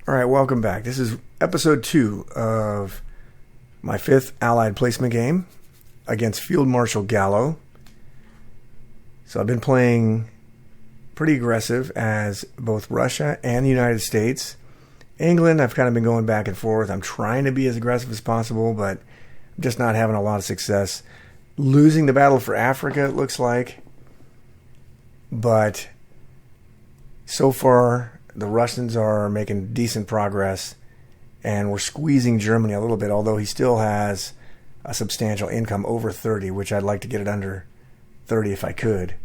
All right, welcome back. This is episode 2 of my 5th Allied placement game against Field Marshal Gallo. So I've been playing pretty aggressive as both Russia and the United States. England, I've kind of been going back and forth. I'm trying to be as aggressive as possible, but I'm just not having a lot of success. Losing the battle for Africa, it looks like. But so far, the Russians are making decent progress, and we're squeezing Germany a little bit, although he still has a substantial income over 30, which I'd like to get it under 30 if I could.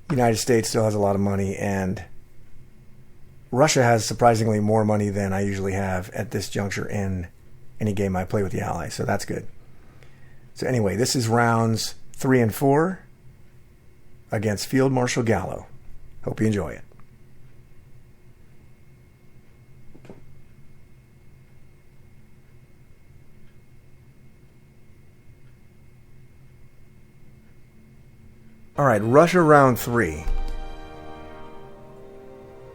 The United States still has a lot of money, and Russia has surprisingly more money than I usually have at this juncture in any game I play with the Allies, so that's good. So anyway, this is rounds 3 and 4 against Field Marshal Gallo. Hope you enjoy it. All right, Russia round 3.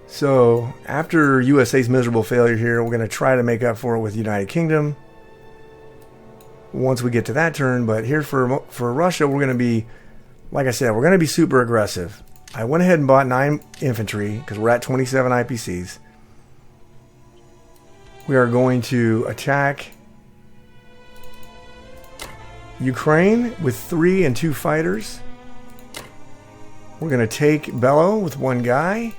So after USA's miserable failure here, we're going to try to make up for it with United Kingdom once we get to that turn. But here for Russia, we're going to be, like I said, we're going to be super aggressive. I went ahead and bought 9 infantry because we're at 27 IPCs. We are going to attack Ukraine with 3 and 2 fighters. We're going to take Bello with 1 guy.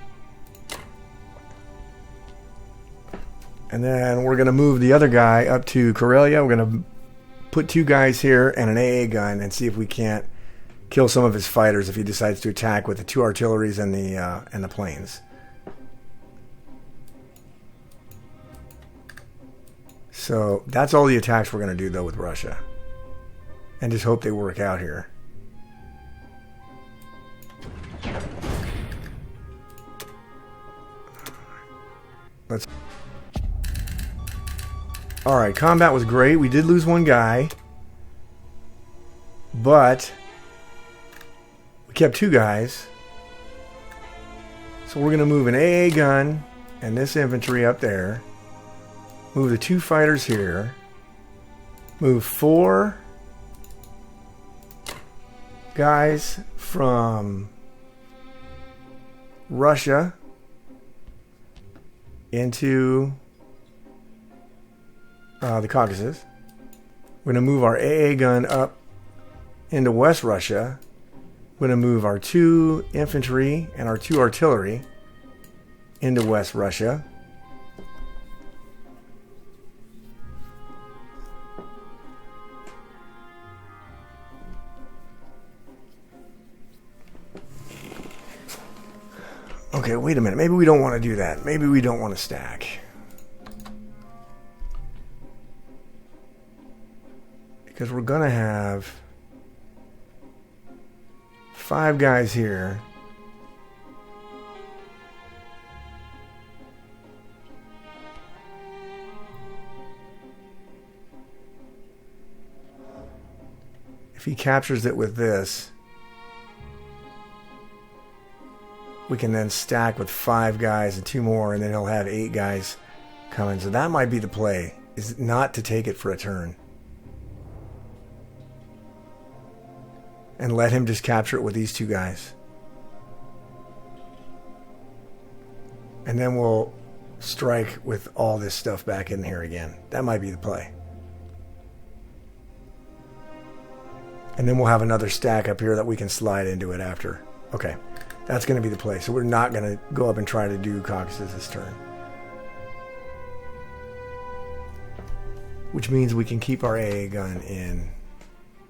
And then we're going to move the other guy up to Karelia. We're going to put 2 guys here and an AA gun and see if we can't kill some of his fighters if he decides to attack with the 2 artilleries and the planes. So that's all the attacks we're going to do, though, with Russia. And just hope they work out here. Alright, combat was great. We did lose 1 guy. But we kept 2 guys. So we're going to move an AA gun and this infantry up there. Move the 2 fighters here. Move 4 guys from Russia into the Caucasus. We're going to move our AA gun up into West Russia. We're going to move our 2 infantry and our 2 artillery into West Russia. Okay, wait a minute. Maybe we don't want to do that. Maybe we don't want to stack. Because we're going to have 5 guys here. If he captures it with this, we can then stack with 5 guys and 2 more, and then he'll have 8 guys coming. So that might be the play, is not to take it for a turn. And let him just capture it with these 2 guys. And then we'll strike with all this stuff back in here again. That might be the play. And then we'll have another stack up here that we can slide into it after. Okay, that's going to be the play. So we're not going to go up and try to do Caucasus this turn. Which means we can keep our AA gun in.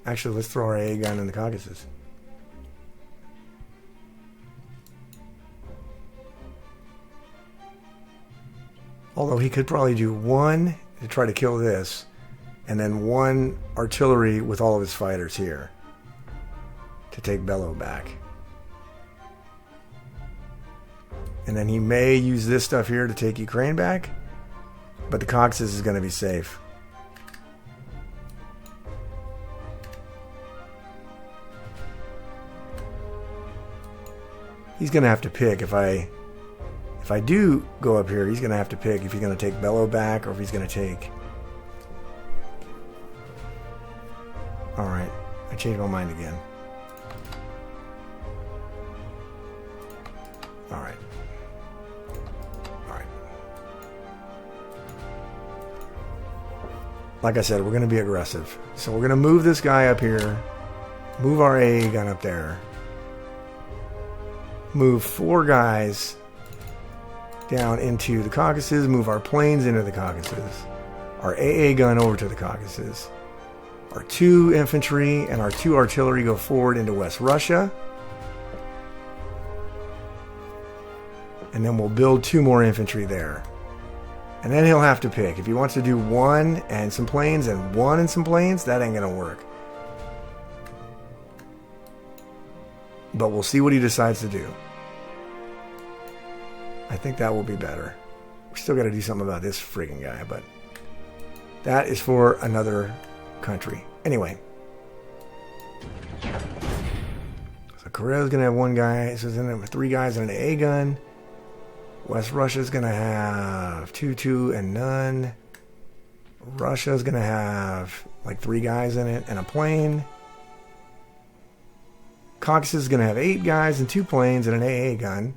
Actually, let's throw our AA gun in the Caucasus. Although he could probably do 1 to try to kill this, and then 1 artillery with all of his fighters here to take Bello back. And then he may use this stuff here to take Ukraine back, but the Caucasus is going to be safe. He's going to have to pick if If I do go up here, he's going to have to pick if he's going to take Bello back or if he's going to take... Alright, I changed my mind again. Alright. Alright. Like I said, we're going to be aggressive. So we're going to move this guy up here. Move our AA gun up there. Move 4 guys down into the Caucasus. Move our planes into the Caucasus. Our AA gun over to the Caucasus. Our 2 infantry and our 2 artillery go forward into West Russia. And then we'll build 2 more infantry there. And then he'll have to pick. If he wants to do 1 and some planes and 1 and some planes, that ain't going to work. But we'll see what he decides to do. I think that will be better. We still got to do something about this friggin' guy, but that is for another country. Anyway. So Korea's going to have 1 guy. So there's going to have 3 guys and an AA gun. West Russia's going to have 2, 2, and none. Russia's going to have like 3 guys in it and a plane. Caucasus is going to have 8 guys and 2 planes and an AA gun.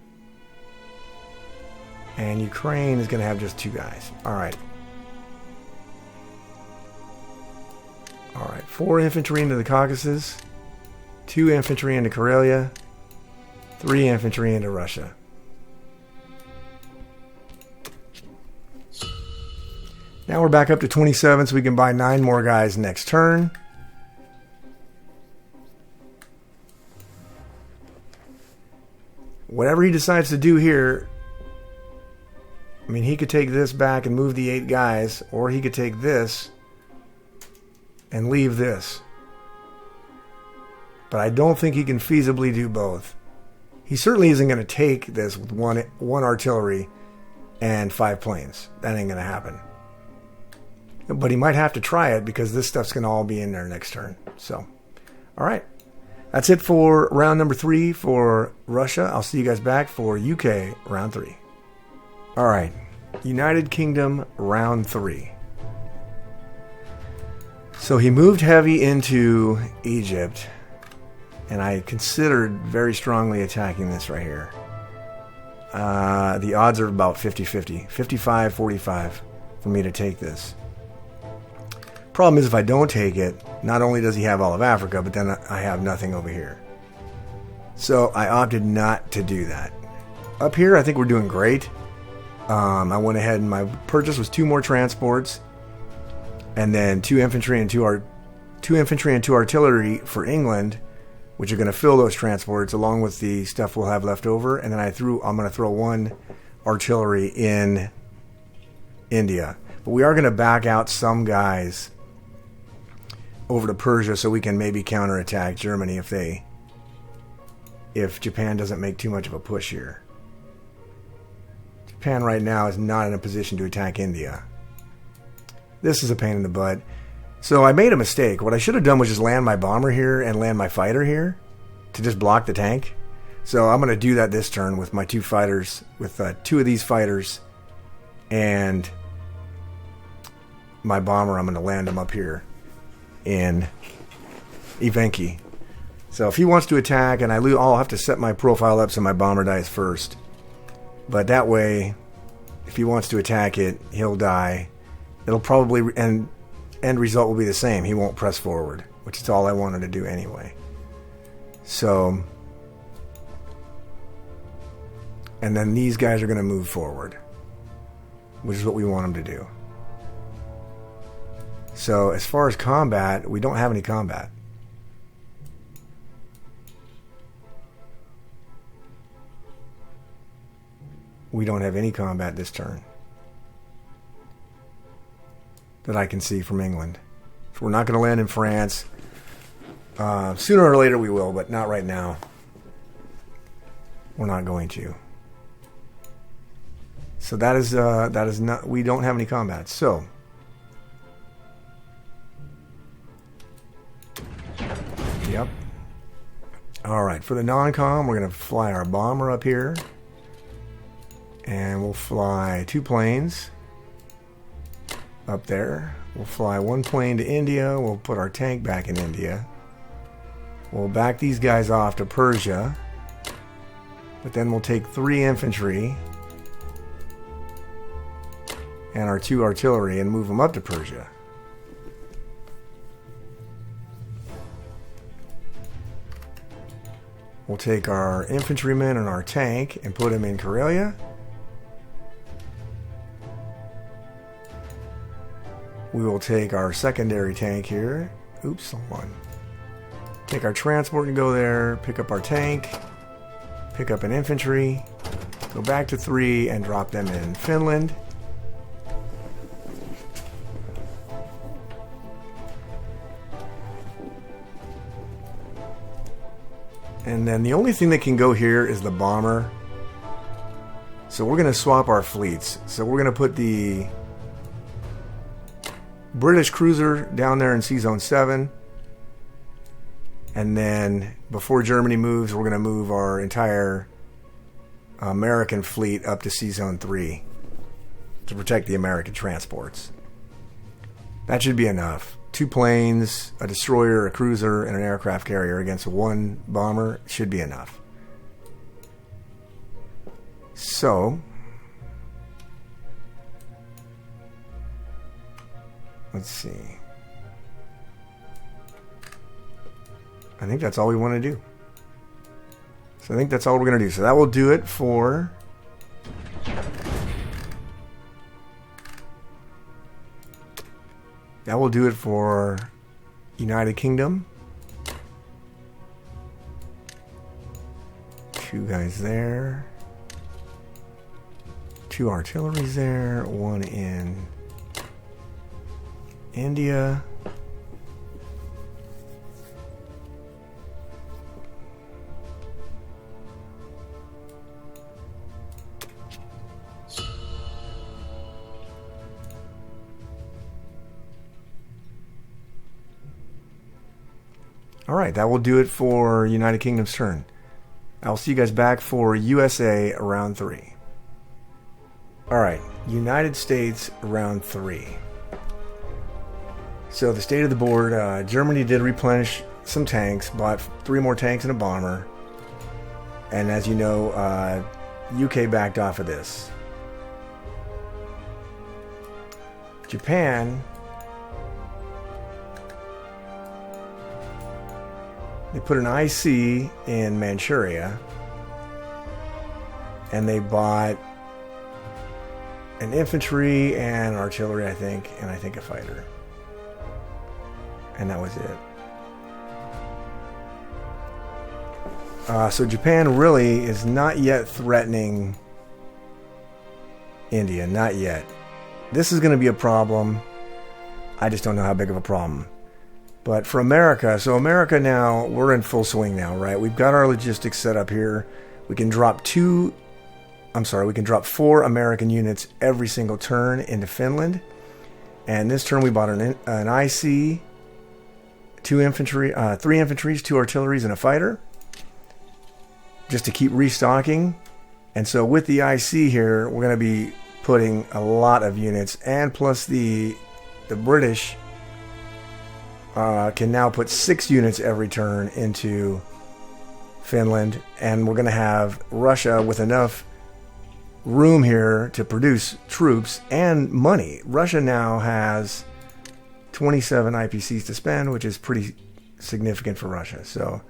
And Ukraine is going to have just 2 guys. Alright. Alright, 4 infantry into the Caucasus. 2 infantry into Karelia. 3 infantry into Russia. Now we're back up to 27, so we can buy 9 more guys next turn. Whatever he decides to do here, I mean, he could take this back and move the 8 guys, or he could take this and leave this. But I don't think he can feasibly do both. He certainly isn't going to take this with one artillery and 5 planes. That ain't going to happen. But he might have to try it because this stuff's going to all be in there next turn. So, all right. That's it for round number 3 for Russia. I'll see you guys back for UK round 3. All right. United Kingdom round 3. So he moved heavy into Egypt, and I considered very strongly attacking this right here. The odds are about 50-50, 55-45 for me to take this. Problem is, if I don't take it, not only does he have all of Africa, but then I have nothing over here. So I opted not to do that. Up here, I think we're doing great. I went ahead and my purchase was 2 more transports, and then 2 infantry and 2 artillery for England, which are going to fill those transports along with the stuff we'll have left over. And then I'm going to throw 1 artillery in India. But we are going to back out some guys over to Persia so we can maybe counterattack Germany if Japan doesn't make too much of a push here. Japan right now is not in a position to attack India. This is a pain in the butt. So I made a mistake. What I should have done was just land my bomber here and land my fighter here to just block the tank. So I'm going to do that this turn with my 2 fighters, with 2 of these fighters and my bomber. I'm going to land him up here in Evenki. So if he wants to attack, and I'll have to set my profile up so my bomber dies first. But that way, if he wants to attack it, he'll die. It'll probably end result will be the same. He won't press forward, which is all I wanted to do anyway. So, and then these guys are going to move forward, which is what we want them to do. So as far as combat, we don't have any combat. We don't have any combat this turn that I can see from England. So we're not going to land in France. Sooner or later we will, but not right now. We're not going to. So that is not. We don't have any combat. So. Yep. All right. For the non-com, we're going to fly our bomber up here. And we'll fly 2 planes up there. We'll fly 1 plane to India. We'll put our tank back in India. We'll back these guys off to Persia. But then we'll take 3 infantry and our 2 artillery and move them up to Persia. We'll take our infantrymen and our tank and put them in Karelia. We will take our secondary tank here. Oops, hold on. Take our transport and go there. Pick up our tank. Pick up an infantry. Go back to 3 and drop them in Finland. And then the only thing that can go here is the bomber. So we're going to swap our fleets. So we're going to put the British cruiser down there in C-Zone 7. And then before Germany moves, we're going to move our entire American fleet up to C-Zone 3 to protect the American transports. That should be enough. 2 planes, a destroyer, a cruiser, and an aircraft carrier against 1 bomber should be enough. So, let's see. I think that's all we want to do. So I think that's all we're going to do. So that will do it for United Kingdom. 2 guys there. 2 artilleries there. 1 in India. Alright, that will do it for United Kingdom's turn. I'll see you guys back for USA round 3. Alright, United States round 3. So the state of the board, Germany did replenish some tanks, bought 3 more tanks and a bomber. And as you know, UK backed off of this. Japan, they put an IC in Manchuria, and they bought an infantry and artillery, I think, and I think a fighter. And that was it. So Japan really is not yet threatening India, not yet. This is going to be a problem. I just don't know how big of a problem. But for America, so America now, we're in full swing now, right? We've got our logistics set up here. We can drop 4 American units every single turn into Finland. And this turn we bought an IC, 3 infantries, 2 artilleries, and a fighter. Just to keep restocking. And so with the IC here, we're going to be putting a lot of units. And plus the British can now put 6 units every turn into Finland, and we're going to have Russia with enough room here to produce troops and money. Russia now has 27 IPCs to spend, which is pretty significant for Russia. So,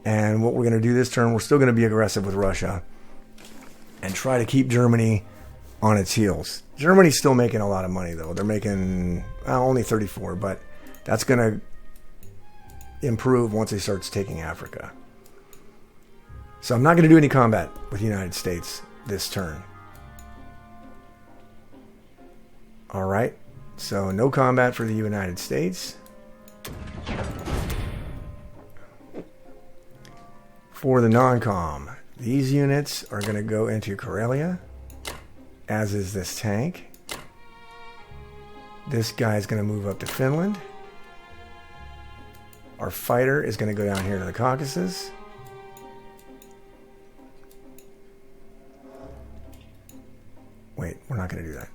and what we're going to do this turn, we're still going to be aggressive with Russia and try to keep Germany on its heels. Germany's still making a lot of money, though. They're making only 34, but that's going to improve once they start taking Africa. So I'm not going to do any combat with the United States this turn. All right. So no combat for the United States. For the non-com, these units are going to go into Karelia, as is this tank. This guy's going to move up to Finland. Our fighter is going to go down here to the Caucasus. Wait, we're not going to do that.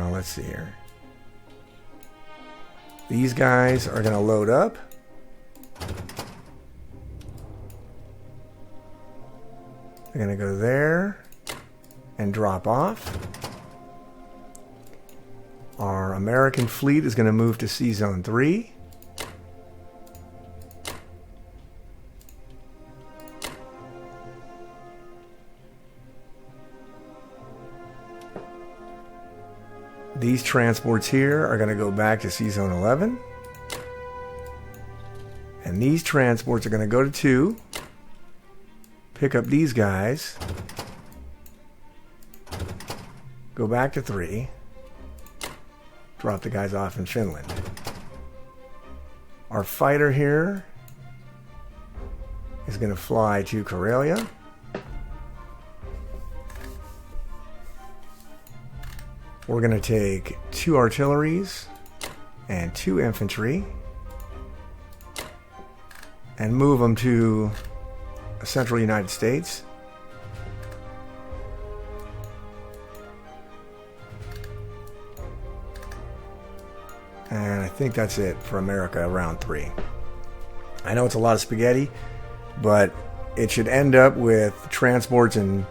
Let's see here. These guys are going to load up. They're going to go there and drop off. Our American fleet is going to move to Sea Zone 3. These transports here are going to go back to Sea Zone 11. And these transports are going to go to 2. Pick up these guys. Go back to 3. Drop the guys off in Finland. Our fighter here is going to fly to Karelia. We're going to take 2 artilleries and 2 infantry and move them to the central United States. And I think that's it for America round 3. I know it's a lot of spaghetti, but it should end up with transports in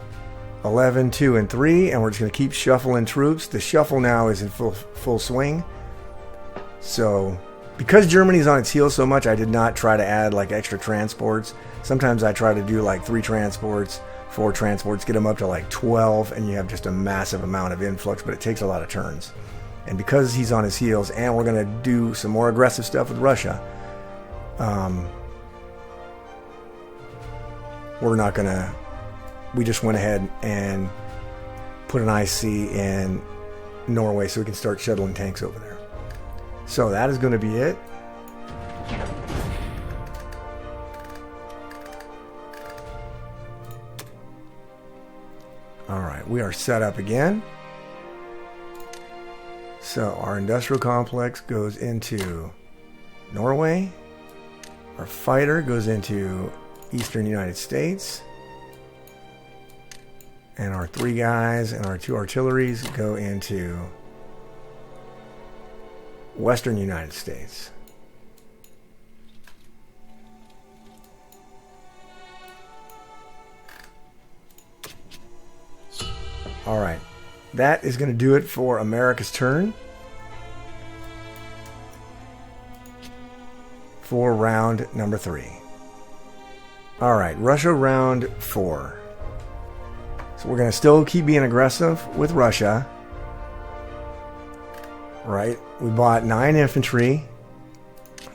11, 2, and 3, and we're just going to keep shuffling troops. The shuffle now is in full swing. So, because Germany's on its heels so much, I did not try to add like extra transports. Sometimes I try to do like 3 transports, 4 transports, get them up to like 12, and you have just a massive amount of influx, but it takes a lot of turns. And because he's on his heels, and we're going to do some more aggressive stuff with Russia, we're not going to... We just went ahead and put an IC in Norway so we can start shuttling tanks over there. So that is going to be it. All right, we are set up again. So our industrial complex goes into Norway. Our fighter goes into Eastern United States. And our 3 guys and our 2 artilleries go into Western United States. All right. That is going to do it for America's turn for round number 3. All right. Russia round 4. So we're going to still keep being aggressive with Russia. Right? We bought 9 infantry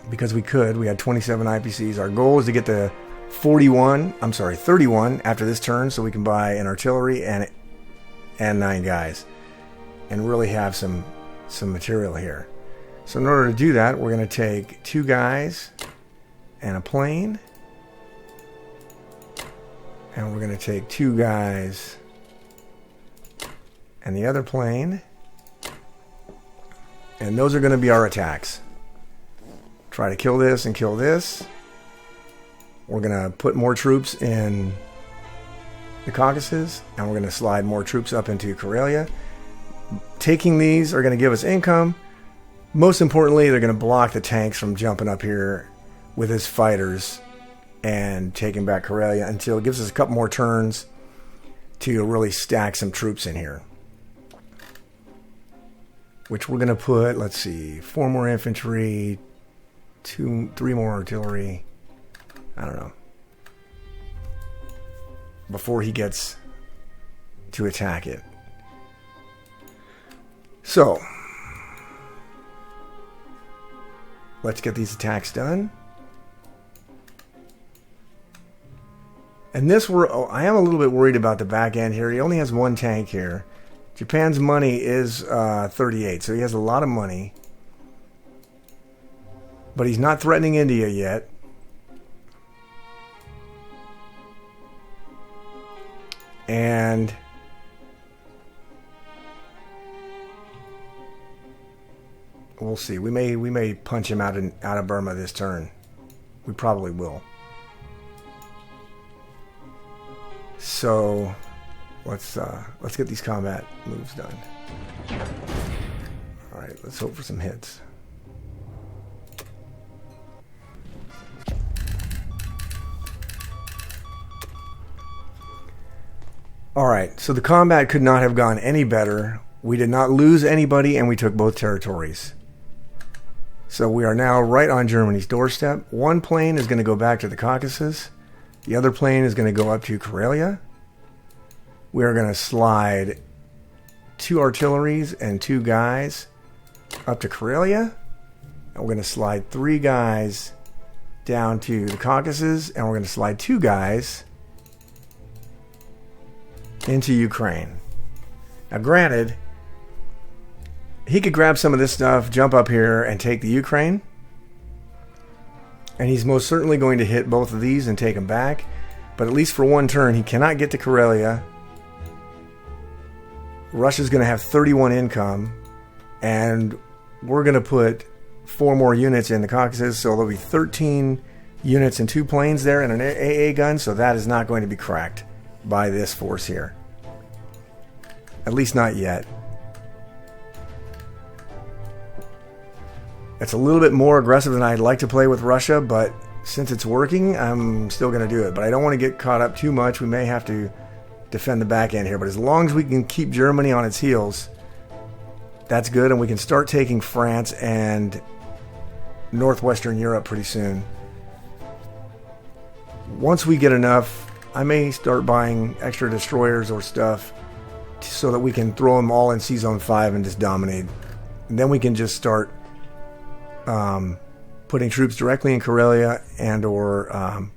because we could. We had 27 IPCs. Our goal is to get to 31 after this turn so we can buy an artillery and 9 guys and really have some material here. So in order to do that, we're going to take 2 guys and a plane. And we're going to take 2 guys and the other plane. And those are going to be our attacks. Try to kill this and kill this. We're going to put more troops in the Caucasus. And we're going to slide more troops up into Karelia. Taking these are going to give us income. Most importantly, they're going to block the tanks from jumping up here with his fighters and taking back Karelia until it gives us a couple more turns to really stack some troops in here. Which we're going to put, let's see, 4 more infantry, 3 more artillery. I don't know. Before he gets to attack it. So, let's get these attacks done. And this, I am a little bit worried about the back end here. He only has 1 tank here. Japan's money is 38, so he has a lot of money. But he's not threatening India yet. And we'll see. We may punch him out of Burma this turn. We probably will. So let's get these combat moves done. All right, let's hope for some hits. All right, so the combat could not have gone any better. We did not lose anybody, and we took both territories. So we are now right on Germany's doorstep. One plane is going to go back to the Caucasus. The other plane is going to go up to Karelia. We are going to slide 2 artilleries and 2 guys up to Karelia. And we're going to slide 3 guys down to the Caucasus. And we're going to slide 2 guys into Ukraine. Now granted, he could grab some of this stuff, jump up here, and take the Ukraine. And he's most certainly going to hit both of these and take them back. But at least for one turn, he cannot get to Karelia. Russia's going to have 31 income. And we're going to put 4 more units in the Caucasus. So there'll be 13 units and 2 planes there and an AA gun. So that is not going to be cracked by this force here. At least not yet. It's a little bit more aggressive than I'd like to play with Russia, but since it's working, I'm still going to do it. But I don't want to get caught up too much. We may have to defend the back end here. But as long as we can keep Germany on its heels, that's good. And we can start taking France and northwestern Europe pretty soon. Once we get enough, I may start buying extra destroyers or stuff so that we can throw them all in C-Zone 5 and just dominate. And then we can just start putting troops directly in Karelia and or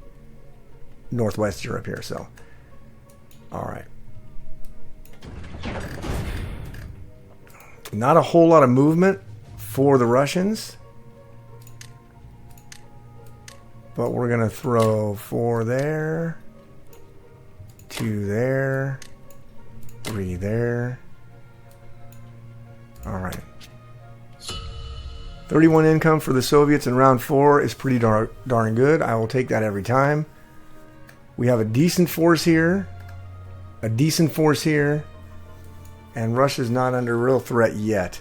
northwest Europe here. So, all right. Not a whole lot of movement for the Russians. But we're going to throw 4 there, 2 there, 3 there. All right. 31 income for the Soviets in round 4 is pretty darn good. I will take that every time. We have a decent force here. A decent force here. And Russia's not under real threat yet.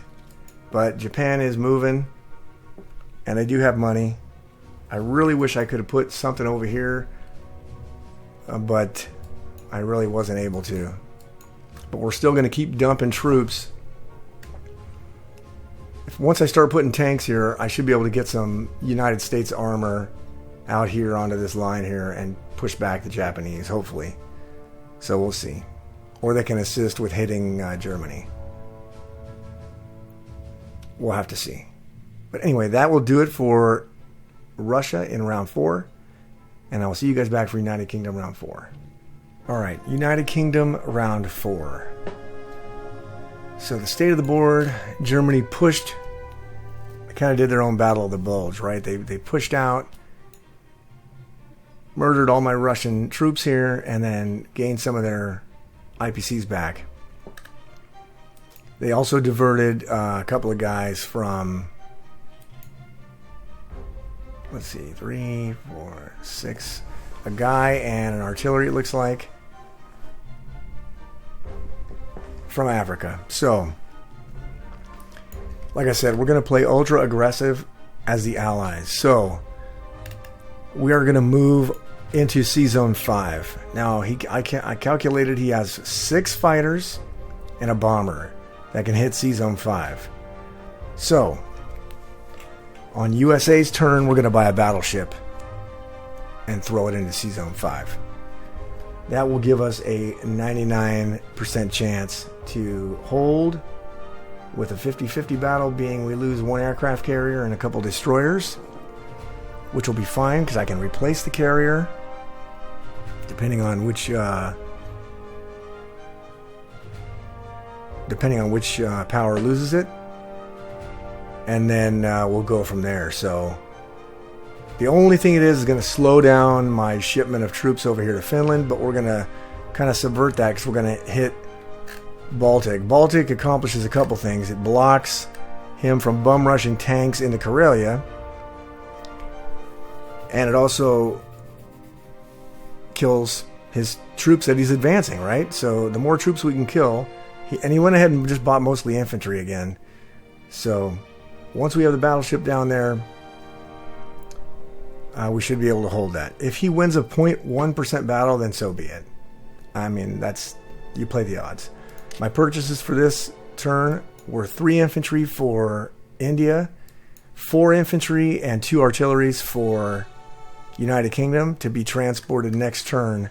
But Japan is moving. And they do have money. I really wish I could have put something over here. But I really wasn't able to. But we're still going to keep dumping troops. Once I start putting tanks here, I should be able to get some United States armor out here onto this line here and push back the Japanese, hopefully. So we'll see. Or they can assist with hitting Germany. We'll have to see. But anyway, that will do it for Russia in round 4. And I will see you guys back for United Kingdom round 4. Alright, United Kingdom round 4. So the state of the board, Germany pushed, they kind of did their own battle of the Bulge, right? They pushed out, murdered all my Russian troops here, and then gained some of their IPCs back. They also diverted a couple of guys from, let's see, 3, 4, 6, a guy and an artillery, it looks like, from Africa. So, like I said, we're going to play ultra aggressive as the Allies. So, we are going to move into C-Zone 5. Now, I calculated he has 6 fighters and a bomber that can hit C-Zone 5. So, on USA's turn, we're going to buy a battleship and throw it into C-Zone 5. That will give us a 99% chance to hold, with a 50-50 battle being we lose 1 aircraft carrier and a couple destroyers, which will be fine because I can replace the carrier depending on which power loses it, and then we'll go from there. So the only thing it is going to slow down my shipment of troops over here to Finland, but we're going to kind of subvert that because we're going to hit Baltic. Baltic accomplishes a couple things. It blocks him from bum rushing tanks into Karelia, and it also kills his troops that he's advancing, right? So the more troops we can kill, and he went ahead and just bought mostly infantry again. So once we have the battleship down there, we should be able to hold that. If he wins a 0.1% battle, then so be it. I mean, you play the odds. My purchases for this turn were 3 infantry for India, 4 infantry and 2 artilleries for United Kingdom to be transported next turn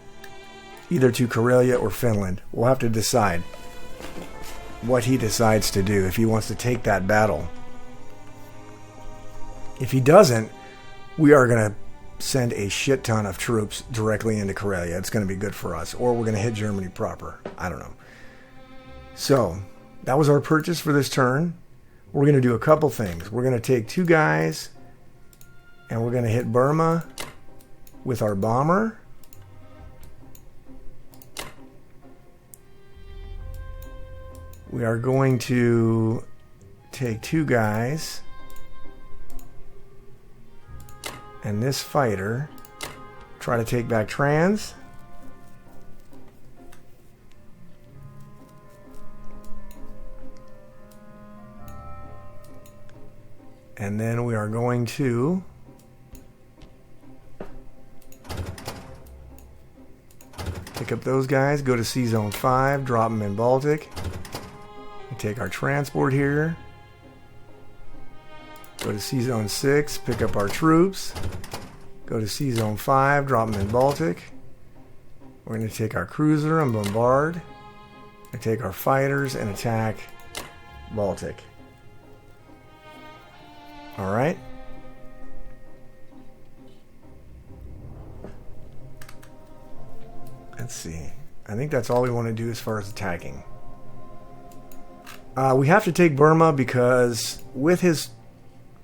either to Karelia or Finland. We'll have to decide what he decides to do, if he wants to take that battle. If he doesn't, we are going to send a shit ton of troops directly into Karelia. It's going to be good for us. Or we're going to hit Germany proper. I don't know. So, that was our purchase for this turn. We're going to do a couple things. We're going to take 2 guys and we're going to hit Burma with our bomber. We are going to take 2 guys and this fighter, try to take back Trans. And then we are going to pick up those guys, go to Sea Zone 5, drop them in Baltic. We take our transport here. Go to Sea Zone 6, pick up our troops. Go to Sea Zone 5, drop them in Baltic. We're going to take our cruiser and bombard. And take our fighters and attack Baltic. Alright. Let's see. I think that's all we want to do as far as attacking. We have to take Burma because with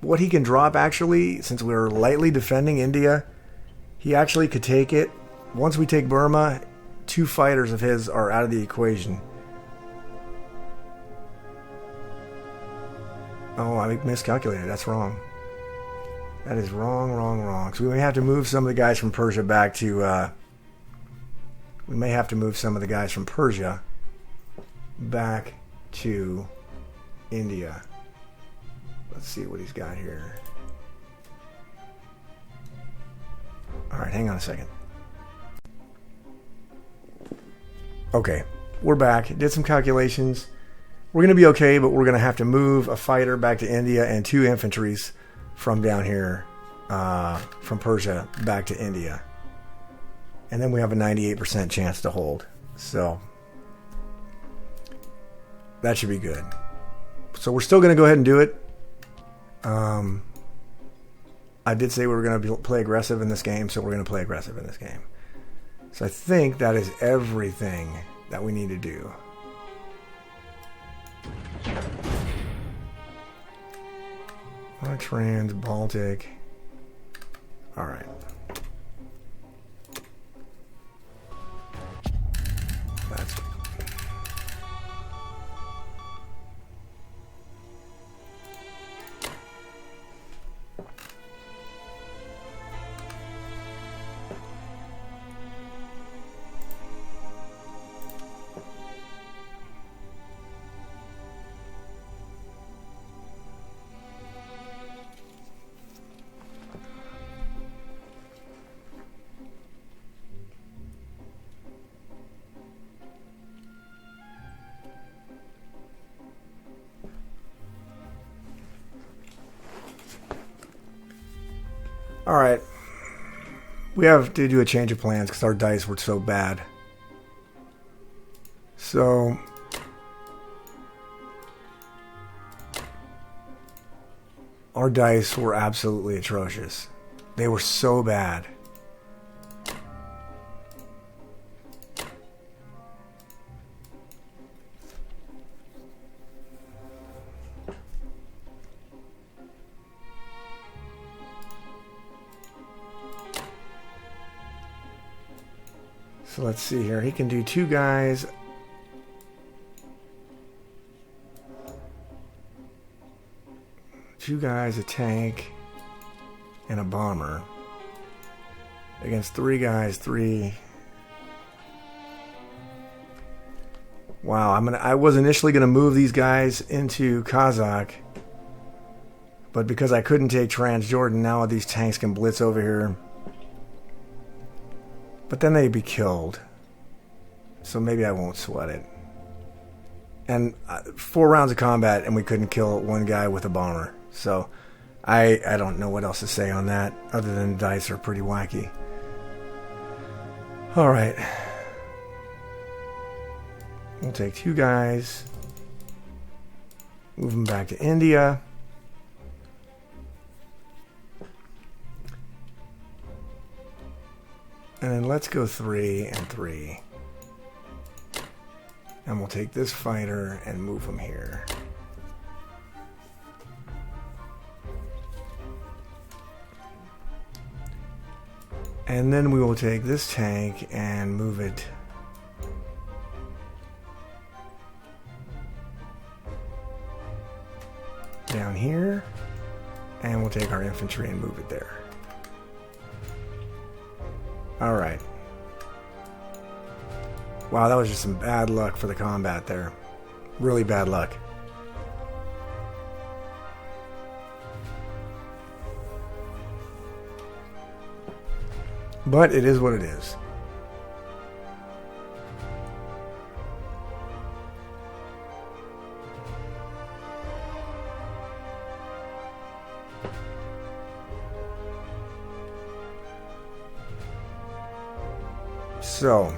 what he can drop, actually, since we're lightly defending India, he actually could take it. Once we take Burma, 2 fighters of his are out of the equation. Oh, I miscalculated. That's wrong. That is wrong. So we may have to move some of the guys from Persia back to... we may have to move some of the guys from Persia back to India. Let's see what he's got here. Alright, hang on a second. Okay, we're back. Did some calculations. We're going to be okay, but we're going to have to move a fighter back to India and 2 infantries from down here, from Persia back to India. And then we have a 98% chance to hold. So, that should be good. So we're still going to go ahead and do it. I did say we were going to play aggressive in this game, so we're going to play aggressive in this game. So I think that is everything that we need to do. Trans, Baltic. Alright. That's... Alright. We have to do a change of plans because our dice were so bad. So... our dice were absolutely atrocious. They were so bad. So let's see here. He can do 2 guys. Two guys, a tank, and a bomber. Against 3 guys, 3 Wow, I was initially gonna move these guys into Kazakh, but because I couldn't take Transjordan, now these tanks can blitz over here. But then they'd be killed. So maybe I won't sweat it. And 4 rounds of combat and we couldn't kill one guy with a bomber. So I don't know what else to say on that, other than the dice are pretty wacky. Alright. We'll take 2 guys. Move them back to India. And then let's go 3 and 3. And we'll take this fighter and move him here. And then we will take this tank and move it down here. And we'll take our infantry and move it there. Alright. Wow, that was just some bad luck for the combat there. Really bad luck. But it is what it is. So,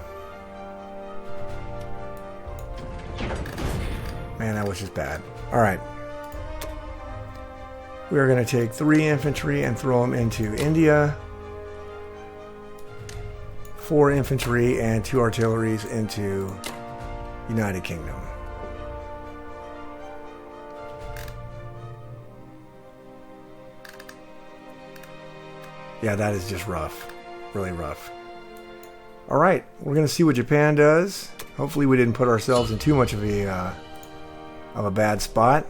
man, that was just bad. All right. We are going to take 3 infantry and throw them into India. 4 infantry and 2 artilleries into United Kingdom. Yeah, that is just rough. Really rough. Alright, we're going to see what Japan does. Hopefully we didn't put ourselves in too much of a bad spot.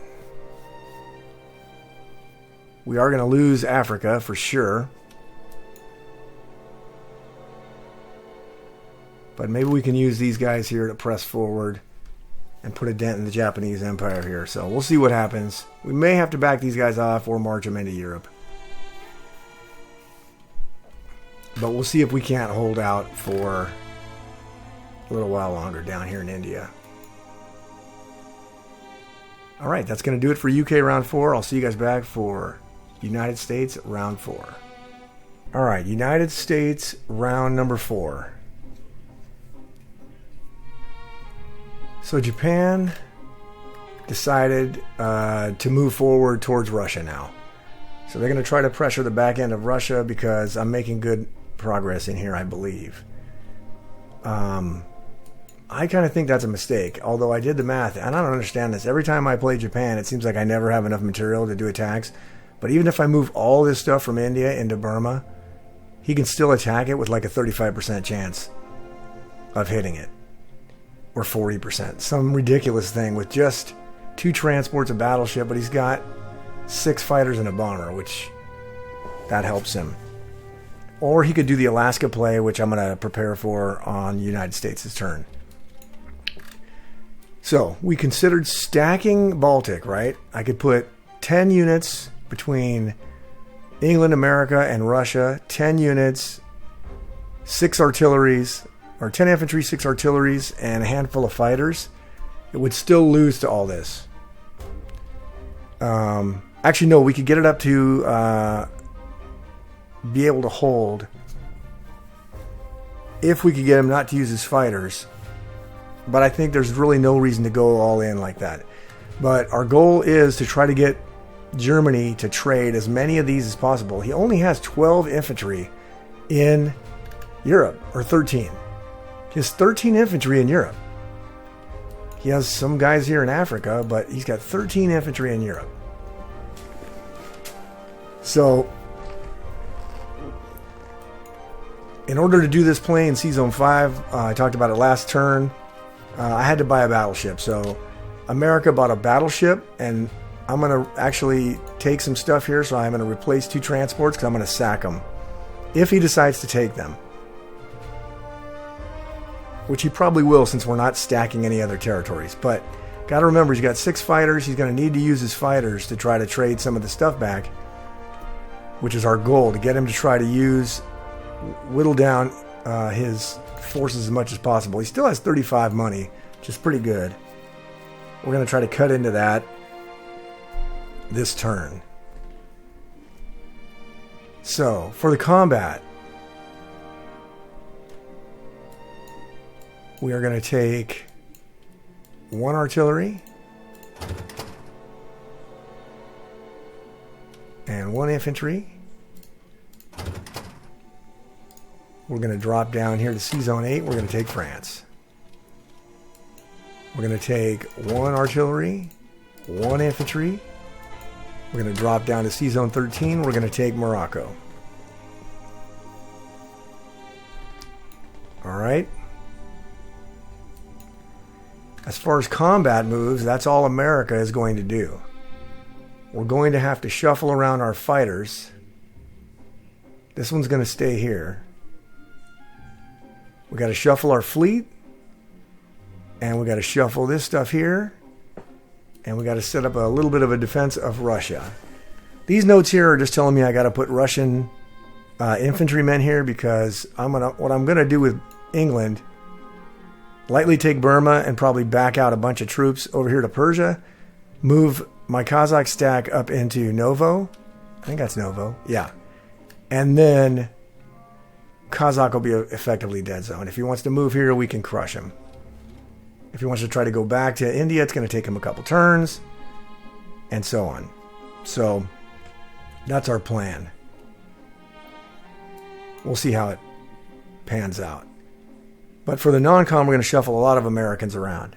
We are going to lose Africa for sure. But maybe we can use these guys here to press forward and put a dent in the Japanese Empire here. So we'll see what happens. We may have to back these guys off or march them into Europe. But we'll see if we can't hold out for a little while longer down here in India. Alright, that's going to do it for UK round 4. I'll see you guys back for United States round 4. Alright, United States round number 4. So Japan decided to move forward towards Russia now. So they're going to try to pressure the back end of Russia because I'm making good progress in here, I believe. I kind of think that's a mistake, although I did the math, and I don't understand this. Every time I play Japan, it seems like I never have enough material to do attacks. But even if I move all this stuff from India into Burma, he can still attack it with like a 35% chance of hitting it. Or 40%. Some ridiculous thing with just 2 transports, a battleship, but he's got 6 fighters and a bomber, which that helps him. Or he could do the Alaska play, which I'm going to prepare for on United States' turn. So, we considered stacking Baltic, right? I could put 10 units between England, America, and Russia. 10 units, 6 artilleries, or 10 infantry, 6 artilleries, and a handful of fighters. It would still lose to all this. Actually, no, we could get it up to be able to hold if we could get him not to use his fighters. But I think there's really no reason to go all in like that. But our goal is to try to get Germany to trade as many of these as possible. He only has 12 infantry in Europe, or 13. He has 13 infantry in Europe. He has some guys here in Africa, but he's got 13 infantry in Europe. So, in order to do this play in C-Zone 5, I talked about it last turn, I had to buy a battleship. So, America bought a battleship, and I'm going to actually take some stuff here, so I'm going to replace 2 transports, because I'm going to sack them, if he decides to take them. which he probably will since we're not stacking any other territories. But got to remember, he's got 6 fighters. He's going to need to use his fighters to try to trade some of the stuff back, which is our goal, to get him to try to whittle down his forces as much as possible. He still has 35 money, which is pretty good. We're going to try to cut into that this turn. So, for the combat, we are going to take 1 artillery and 1 infantry. We're going to drop down here to Sea Zone 8. We're going to take France. We're going to take 1 artillery, 1 infantry. We're going to drop down to Sea Zone 13. We're going to take Morocco. All right. As far as combat moves, that's all America is going to do. We're going to have to shuffle around our fighters. This one's going to stay here. We got to shuffle our fleet. And we got to shuffle this stuff here. And we got to set up a little bit of a defense of Russia. These notes here are just telling me I got to put Russian infantrymen here because what I'm going to do with England, lightly take Burma and probably back out a bunch of troops over here to Persia, move my Kazakh stack up into Novo. I think that's Novo. Yeah. And then Kazakh will be effectively dead zone. If he wants to move here, we can crush him. If he wants to try to go back to India, it's going to take him a couple turns, and so on. So that's our plan. We'll see how it pans out. But for the non-com, we're going to shuffle a lot of Americans around.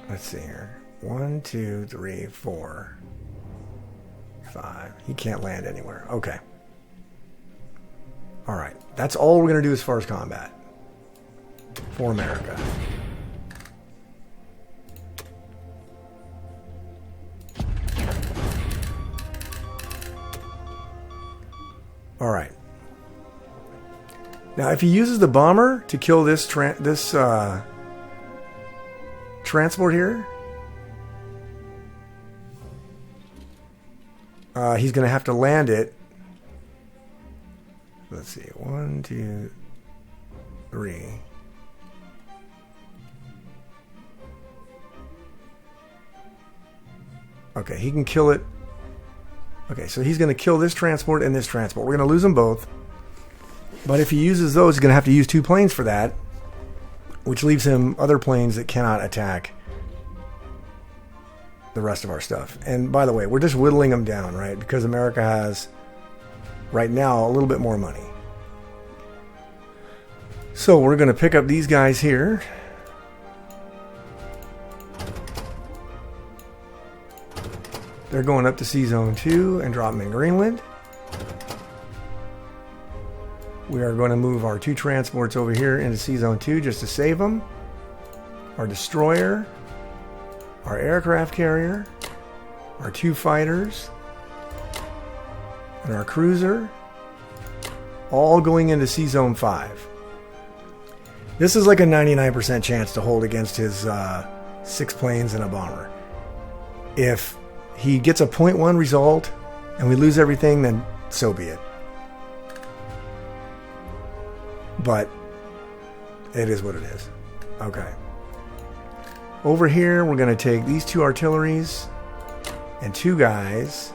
Let's see here. 1, 2, 3, 4, 5. He can't land anywhere. Okay. All right. That's all we're going to do as far as combat for America. All right. Now, if he uses the bomber to kill this transport here, he's going to have to land it. Let's see. 1, 2, 3. Okay, he can kill it. Okay, so he's going to kill this transport and this transport. We're going to lose them both. But if he uses those, he's going to have to use 2 planes for that, which leaves him other planes that cannot attack the rest of our stuff. And by the way, we're just whittling them down, right? Because America has, right now, a little bit more money. So we're going to pick up these guys here. They're going up to Sea Zone 2 and drop them in Greenland. We are going to move our 2 transports over here into Sea Zone 2 just to save them. Our destroyer, our aircraft carrier, our 2 fighters, and our cruiser, all going into Sea Zone 5. This is like a 99% chance to hold against his 6 planes and a bomber. If he gets a 0.1 result and we lose everything, then so be it. But it is what it is. Okay. Over here, we're going to take these 2 artilleries and 2 guys,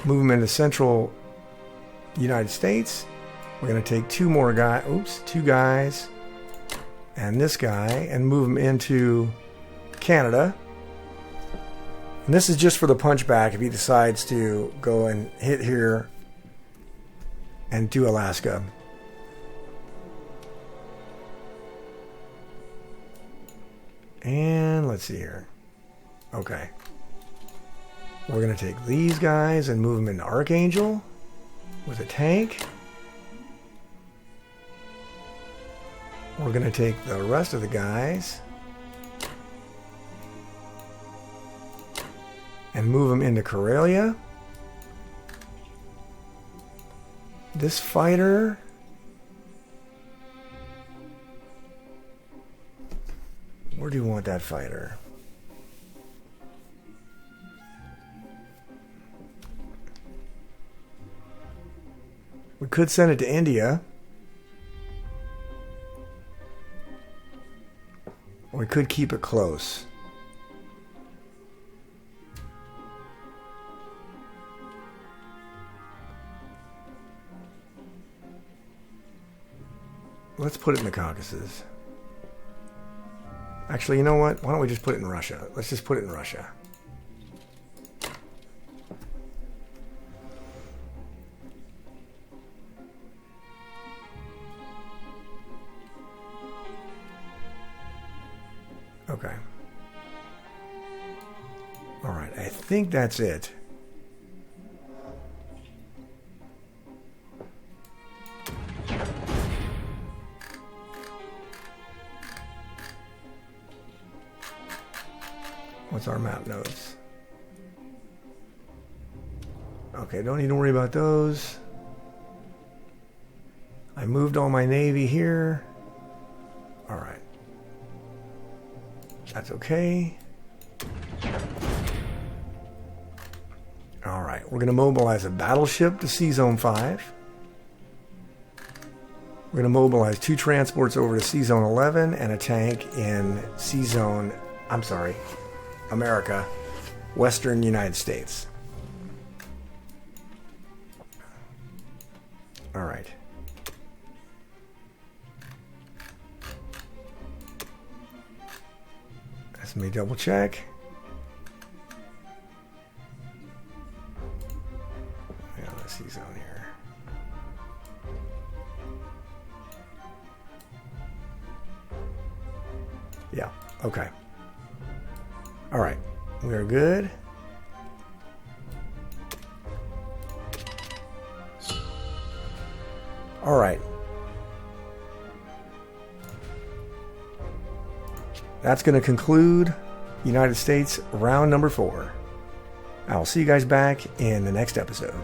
move them into central United States. We're going to take 2 more guys, 2 guys and this guy, and move them into Canada. And this is just for the punchback if he decides to go and hit here and do Alaska. And let's see here. Okay. We're going to take these guys and move them into Archangel with a tank. We're going to take the rest of the guys and move them into Karelia. This fighter... Where do you want that fighter? We could send it to India. Or we could keep it close. Let's put it in the Caucasus. Actually, you know what? Why don't we just put it in Russia? Let's just put it in Russia. Okay. All right, I think that's it. What's our map notes? Okay, don't need to worry about those. I moved all my navy here. All right. That's okay. All right, we're going to mobilize a battleship to Sea Zone 5. We're going to mobilize 2 transports over to Sea Zone 11 and a tank in Sea Zone, I'm sorry, America, Western United States. All right. Let me double check. Yeah, let's see zone here. Yeah, okay. All right, we are good. All right. That's going to conclude United States round number 4. I'll see you guys back in the next episode.